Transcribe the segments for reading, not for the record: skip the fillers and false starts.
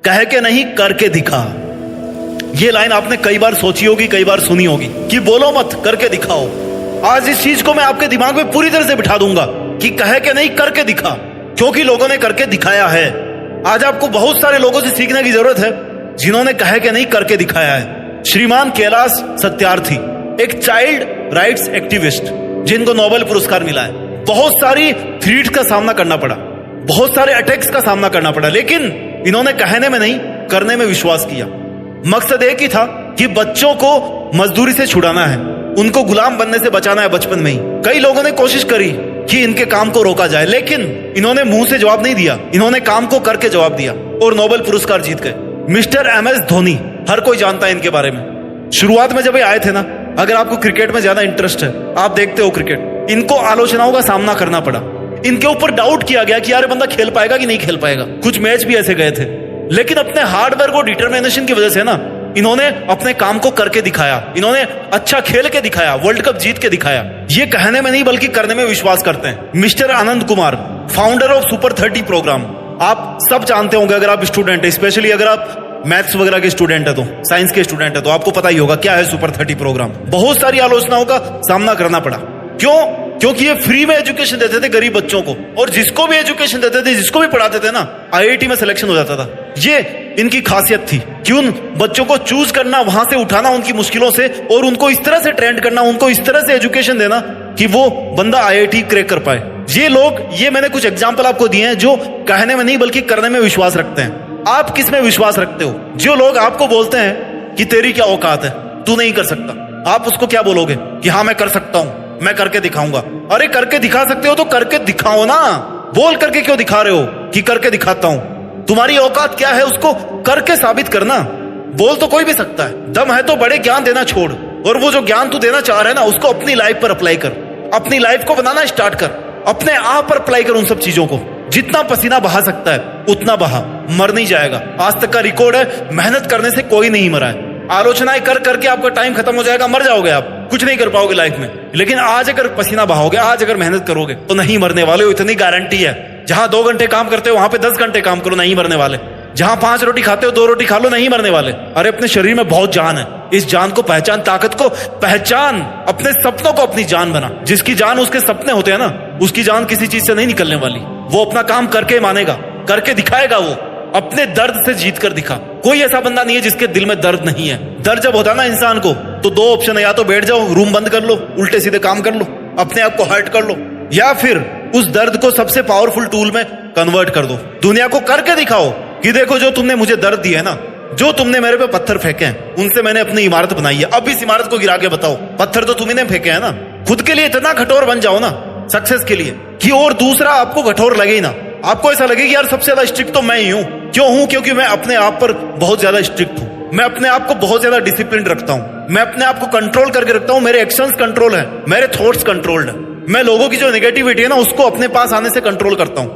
कह के नहीं करके दिखा। ये लाइन आपने कई बार सोची होगी, कई बार सुनी होगी कि बोलो मत करके दिखाओ। आज इस चीज को मैं आपके दिमाग में पूरी तरह से बिठा दूंगा कि कह के नहीं करके दिखा, क्योंकि लोगों ने करके दिखाया है। आज आपको बहुत सारे लोगों से सीखने की जरूरत है जिन्होंने कह के नहीं करके दिखाया है। श्रीमान कैलाश सत्यार्थी एक चाइल्ड राइट्स एक्टिविस्ट जिनको नोबेल पुरस्कार मिला है। बहुत सारी थ्रेट्स का सामना करना पड़ा, बहुत सारे अटैक्स का सामना करना पड़ा, लेकिन इन्होंने कहने में नहीं करने में विश्वास किया। मकसद एक ही था कि बच्चों को मजदूरी से छुड़ाना है, उनको गुलाम बनने से बचाना है बचपन में ही। कई लोगों ने कोशिश करी कि इनके काम को रोका जाए, लेकिन इन्होंने मुंह से जवाब नहीं दिया, इन्होंने काम को करके जवाब दिया और नोबेल पुरस्कार जीत गए। मिस्टर MS धोनी, हर कोई जानता है इनके बारे में। शुरुआत में जब ये आए थे ना, अगर आपको क्रिकेट में ज्यादा इंटरेस्ट है, आप देखते हो क्रिकेट, इनको आलोचनाओं का सामना करना पड़ा। इनके ऊपर डाउट किया गया कि यार बंदा खेल पाएगा कि नहीं खेल पाएगा। कुछ मैच भी ऐसे गए थे, लेकिन अपने हार्डवर्क और डिटर्मिनेशन की वजह से ना इन्होंने अपने काम को करके दिखाया। इन्होंने अच्छा खेल के दिखाया, वर्ल्ड कप जीत के दिखाया। ये कहने में नहीं बल्कि करने में विश्वास करते हैं। Mister Anand Kumar, founder of super 30 programme, आप सब जानते होंगे अगर आप स्टूडेंट है, स्पेशली अगर आप मैथ्स वगैरह के स्टूडेंट है, तो साइंस के स्टूडेंट है, तो आपको पता ही होगा क्या है सुपर 30 प्रोग्राम। बहुत सारी आलोचनाओं का सामना करना पड़ा। क्यों? क्योंकि ये फ्री में एजुकेशन देते थे गरीब बच्चों को, और जिसको भी एजुकेशन देते थे, जिसको भी पढ़ाते थे ना, IIT में सिलेक्शन हो जाता था। ये इनकी खासियत थी कि उन बच्चों को चूज करना, वहां से उठाना उनकी मुश्किलों से, और उनको इस तरह से ट्रेंड करना, उनको इस तरह से एजुकेशन देना कि वो बंदा IIT क्रैक कर पाए। ये लोग, ये मैंने कुछ एग्जाम्पल आपको दिए हैं जो कहने में नहीं बल्कि करने में विश्वास रखते हैं। आप किस में विश्वास रखते हो? जो लोग आपको बोलते हैं कि तेरी क्या औकात है, तू नहीं कर सकता, आप उसको क्या बोलोगे कि हाँ मैं कर सकता हूं, मैं करके दिखाऊंगा। अरे करके दिखा सकते हो तो करके दिखाओ ना, बोल करके क्यों दिखा रहे हो कि करके दिखाता हूं? तुम्हारी औकात क्या है उसको करके साबित करना। बोल तो कोई भी सकता है, दम है तो बड़े ज्ञान देना छोड़, और वो जो ज्ञान तू देना चाह रहा है ना, उसको अपनी लाइफ पर अप्लाई कर, अपनी लाइफ को बनाना स्टार्ट कर, अपने आप पर अप्लाई कर उन सब चीजों को। जितना पसीना बहा सकता है उतना बहा, मर नहीं जाएगा। आज तक का रिकॉर्ड है, मेहनत करने से कोई नहीं मरा है। आलोचनाएं कर करके आपका टाइम खत्म हो जाएगा, मर जाओगे आप, कुछ नहीं कर पाओगे लाइफ में। लेकिन आज अगर पसीना बहाओगे, आज अगर मेहनत करोगे तो नहीं मरने वाले हो, इतनी गारंटी है। जहां 2 घंटे काम करते हो वहां पे 10 घंटे काम करो, नहीं मरने वाले। जहां 5 रोटी खाते हो 2 रोटी खा लो, नहीं मरने वाले। अरे अपने शरीर में बहुत जान है, इस जान को पहचान, ताकत को पहचान, अपने सपनों को अपनी जान बना। जिसकी जान उसके सपने होते हैं ना, उसकी जान किसी चीज से नहीं निकलने वाली। वो अपना काम करके मानेगा, करके दिखाएगा, वो अपने दर्द से जीत कर दिखा। कोई ऐसा बंदा नहीं है जिसके दिल में दर्द नहीं है। दर्द जब होता है ना इंसान को, तो 2 ऑप्शन है, या तो बैठ जाओ, रूम बंद कर लो, उल्टे सीधे काम कर लो, अपने आप को हर्ट कर लो, या फिर उस दर्द को सबसे पावरफुल टूल में कन्वर्ट कर दो। दुनिया को करके दिखाओ कि देखो जो तुमने मुझे दर्द दिया है ना, जो तुमने मेरे पे पत्थर फेंके हैं, उनसे मैंने अपनी इमारत बनाई है। अब इस इमारत को गिरा के बताओ, पत्थर तो तुम्ही ने फेंके हैं ना। खुद के लिए इतना कठोर बन जाओ ना सक्सेस के लिए कि और दूसरा आपको कठोर लगे ही ना। आपको ऐसा लगे कि यार सबसे ज्यादा स्ट्रिक्ट तो मैं ही हूं। क्यों हूं? क्योंकि मैं अपने आप पर बहुत ज्यादा स्ट्रिक्ट हूं, मैं अपने आप को बहुत ज्यादा डिसिप्लिन रखता हूं, मैं अपने आप को कंट्रोल करके रखता हूं, मेरे एक्शंस कंट्रोल है, मेरे थॉट्स कंट्रोल्ड है। मैं लोगों की जो नेगेटिविटी है ना, उसको अपने पास आने से कंट्रोल करता हूं,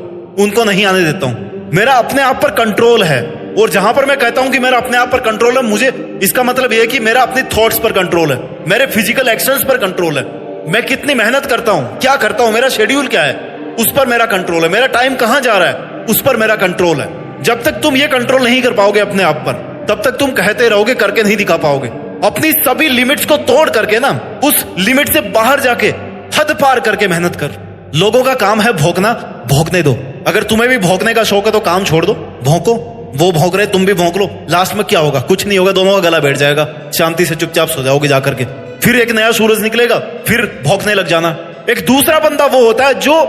उनको नहीं आने देता हूं। मेरा अपने आप पर कंट्रोल है, और जहां पर मैं कहता हूं कि मेरा अपने आप पर कंट्रोल है, मुझे इसका मतलब यह है कि मेरा अपने थॉट्स पर कंट्रोल है, मेरे फिजिकल एक्शंस पर कंट्रोल है, मैं कितनी मेहनत करता हूं, क्या करता हूं, मेरा शेड्यूल क्या है, उस पर मेरा कंट्रोल है, मेरा टाइम कहां जा रहा है, उस पर मेरा कंट्रोल है। जब तक तुम ये कंट्रोल नहीं कर पाओगे अपने आप पर, तब तक तुम कहते रहोगे, करके नहीं दिखा पाओगे। अपनी सभी लिमिट्स को तोड़ करके ना, उस लिमिट से बाहर जाके हद पार करके मेहनत कर। लोगों का काम है भौंकना, भौंकने दो। अगर तुम्हें भी भौंकने का शौक है तो काम छोड़ दो, भौंको। वो भौंक रहे, तुम भी भौंक लो। लास्ट में क्या होगा? कुछ नहीं होगा, दोनों का गला बैठ जाएगा, शांति से चुपचाप सो जाओगे जाकर के। फिर एक नया सूरज निकलेगा, फिर भौंकने लग जाना। एक दूसरा बंदा वो होता है जो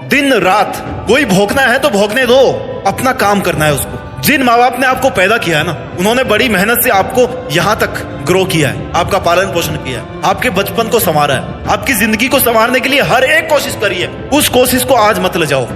दिन रात, कोई भौंकना है तो भौंकने दो, अपना काम करना है उसको। जिन माँ बाप ने आपको पैदा किया है ना, उन्होंने बड़ी मेहनत से आपको यहां तक ग्रो किया है, आपका पालन पोषण किया है, आपके बचपन को संवारा है, आपकी जिंदगी को संवारने के लिए हर एक कोशिश करी है। उस कोशिश को आज मत ले जाओ।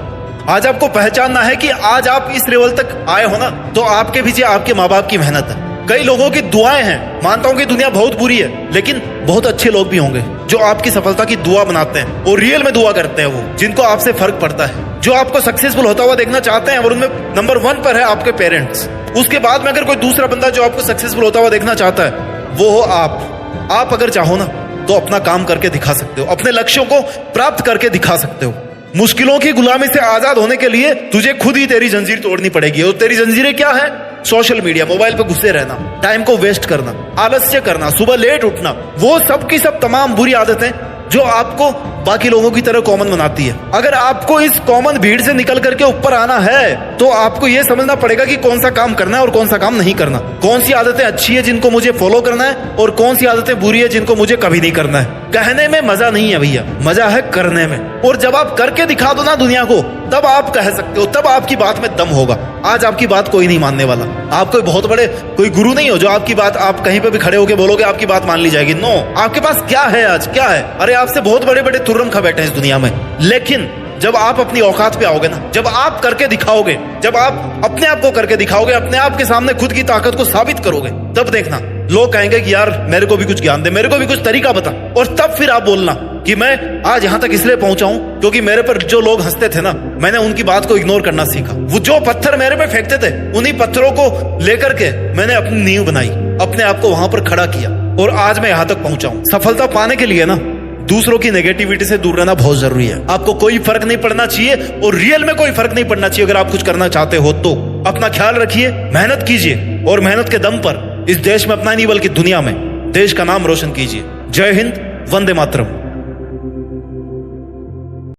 आज आपको पहचानना है कि आज आप इस लेवल तक आए हो ना, तो आपके पीछे आपके माँ बाप की मेहनत है। कई लोगों की दुआएं हैं। मानता हूं कि दुनिया बहुत बुरी है, लेकिन बहुत अच्छे लोग भी होंगे जो आपकी सफलता की दुआ बनाते हैं और रियल में दुआ करते हैं, वो जिनको आपसे फर्क पड़ता है, जो आपको सक्सेसफुल होता हुआ देखना चाहते हैं, और उनमें नंबर 1 पर है आपके पेरेंट्स। उसके बाद में अगर कोई दूसरा बंदा जो आपको सक्सेसफुल होता हुआ देखना चाहता है, वो हो आप। आप अगर चाहो ना तो अपना काम करके दिखा सकते हो, अपने लक्ष्यों को प्राप्त करके दिखा सकते हो। मुश्किलों की गुलामी से आजाद होने के लिए तुझे खुद ही तेरी जंजीर तोड़नी पड़ेगी। और तेरी जंजीरें क्या है? सोशल मीडिया, मोबाइल पे घुसे रहना, टाइम को वेस्ट करना, आलस्य करना, सुबह लेट उठना, वो सब की सब तमाम बुरी आदतें जो आपको बाकी लोगों की तरह कॉमन बनाती है। अगर आपको इस कॉमन भीड़ से निकल करके ऊपर आना है तो आपको यह समझना पड़ेगा कि कौन सा काम करना है और कौन सा काम नहीं करना, कौन सी आदतें अच्छी है जिनको मुझे फॉलो करना है और कौन सी आदतें बुरी है जिनको मुझे कभी नहीं करना है। कहने में मजा नहीं है भैया, मजा है करने में। और जब आप करके दिखा दो ना दुनिया को, तब आप कह सकते हो, तब आपकी बात में दम होगा। आज आपकी बात कोई नहीं मानने वाला। आप कोई बहुत बड़े कोई गुरु नहीं हो जो आपकी बात आप कहीं पे भी खड़े होके बोलोगे आपकी बात मान ली जाएगी। नो, आपके पास क्या है आज, क्या है? अरे आपसे बहुत बड़े बड़े तुर्रम खा बैठे हैं इस दुनिया में। लेकिन जब आप अपनी औकात पे आओगे ना, जब आप करके दिखाओगे, जब आप अपने आप को करके दिखाओगे, अपने आप के सामने खुद की ताकत को साबित करोगे, तब देखना लोग कहेंगे कि यार मेरे को भी कुछ ज्ञान दे, मेरे को भी कुछ तरीका बता। और तब फिर आप बोलना कि मैं आज यहां तक इसलिए पहुंचा हूं क्योंकि मेरे पर जो लोग हंसते थे ना, मैंने उनकी बात को इग्नोर करना सीखा। वो जो पत्थर मेरे पे फेंकते थे, उन्हीं पत्थरों को लेकर के मैंने अपनी नींव बनाई, अपने आप को वहां पर खड़ा किया और आज मैं यहां तक पहुंचा हूं। सफलता पाने के लिए ना दूसरों की नेगेटिविटी से दूर रहना बहुत जरूरी है। आपको कोई फर्क नहीं पड़ना चाहिए और रियल में कोई फर्क नहीं पड़ना चाहिए। अगर आप कुछ करना चाहते हो तो अपना ख्याल रखिए, मेहनत कीजिए और मेहनत के दम पर इस देश में अपना नहीं बल्कि दुनिया में देश का नाम रोशन कीजिए। जय हिंद, वंदे मातरम।